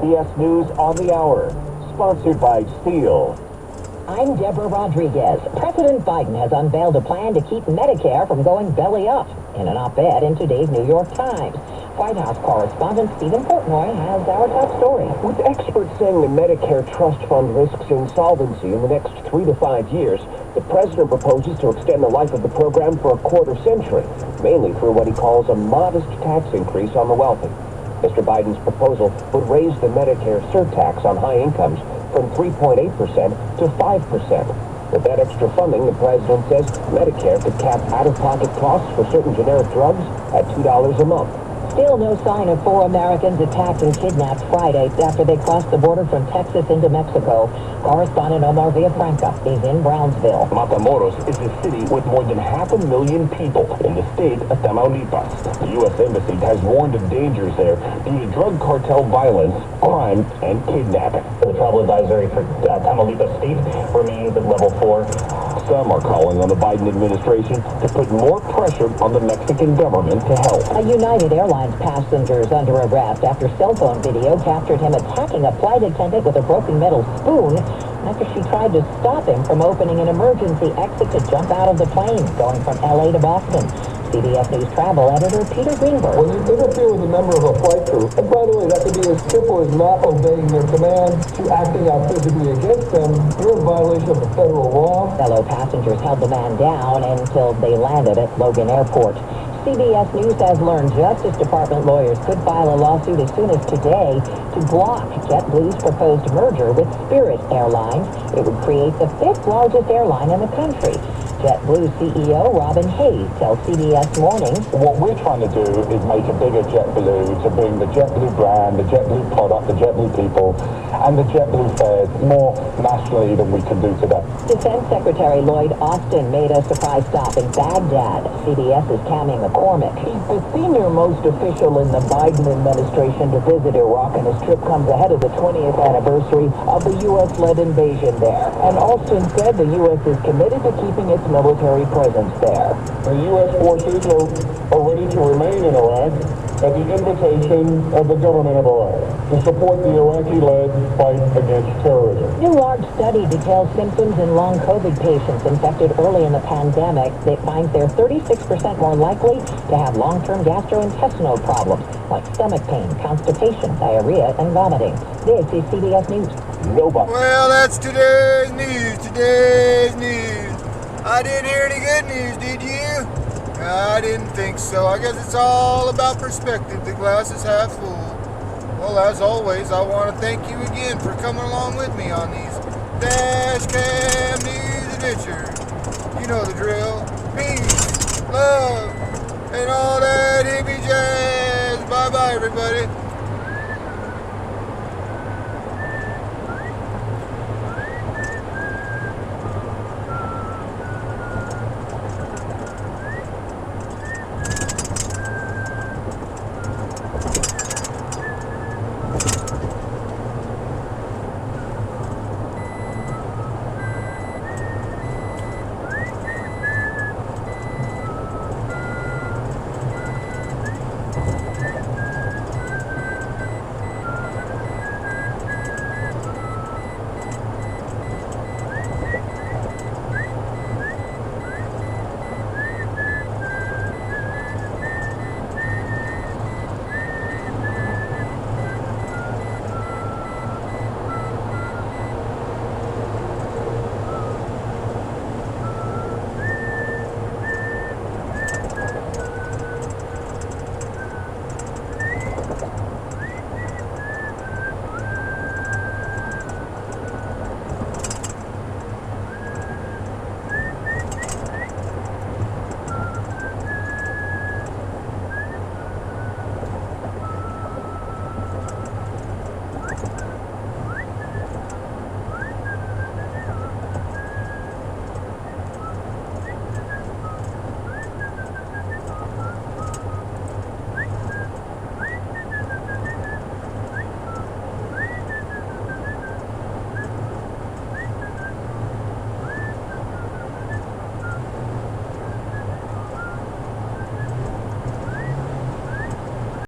CBS News on the Hour, sponsored by Steel. I'm Deborah Rodriguez. President Biden has unveiled a plan to keep Medicare from going belly up in an op-ed in today's New York Times. White House correspondent Stephen Portnoy has our top story. With experts saying the Medicare trust fund risks insolvency in the next 3 to 5 years, the president proposes to extend the life of the program for a quarter century, mainly through what he calls a modest tax increase on the wealthy. Mr. Biden's proposal would raise the Medicare surtax on high incomes from 3.8% to 5%. With that extra funding, the president says Medicare could cap out-of-pocket costs for certain generic drugs at $2 a month. Still no sign of 4 Americans attacked and kidnapped Friday after they crossed the border from Texas into Mexico. Correspondent Omar Villafranca is in Brownsville. Matamoros is a city with more than 500,000 people in the state of Tamaulipas. The U.S. Embassy has warned of dangers there due to drug cartel violence, crime, and kidnapping. The travel advisory for Tamaulipas State remains at level 4. Some are calling on the Biden administration to put more pressure on the Mexican government to help. A United Airlines passenger is under arrest after cell phone video captured him attacking a flight attendant with a broken metal spoon after she tried to stop him from opening an emergency exit to jump out of the plane going from L.A. to Boston. CBS News travel editor Peter Greenberg. When you interfere with a member of a flight crew, and by the way, that could be as simple as not obeying their command to acting out physically against them, you're in violation of the federal law. Fellow passengers held the man down until they landed at Logan Airport. CBS News has learned Justice Department lawyers could file a lawsuit as soon as today to block JetBlue's proposed merger with Spirit Airlines. It would create the 5th largest airline in the country. JetBlue CEO Robin Hayes tells CBS Mornings, what we're trying to do is make a bigger JetBlue to bring the JetBlue brand, the JetBlue product, the JetBlue people, and the JetBlue fares more nationally than we can do today. Defense Secretary Lloyd Austin made a surprise stop in Baghdad. CBS's Cammy McCormick. He's the senior-most official in the Biden administration to visit Iraq, and his trip comes ahead of the 20th anniversary of the U.S.-led invasion there. And Austin said the U.S. is committed to keeping its military presence there. The U.S. forces are ready to remain in Iraq at the invitation of the government of Iraq to support the Iraqi-led fight against terrorism. New large study details symptoms in long COVID patients infected early in the pandemic. It finds they're 36% more likely to have long-term gastrointestinal problems like stomach pain, constipation, diarrhea, and vomiting. This is CBS News. Nobody. Well, that's today's news. I didn't hear any good news, did you? I didn't think so. I guess it's all about perspective. The glass is half full. Well, as always, I want to thank you again for coming along with me on these Dash Cam News adventures. You know the drill. Peace, love, and all that hippie jazz. Bye-bye, everybody.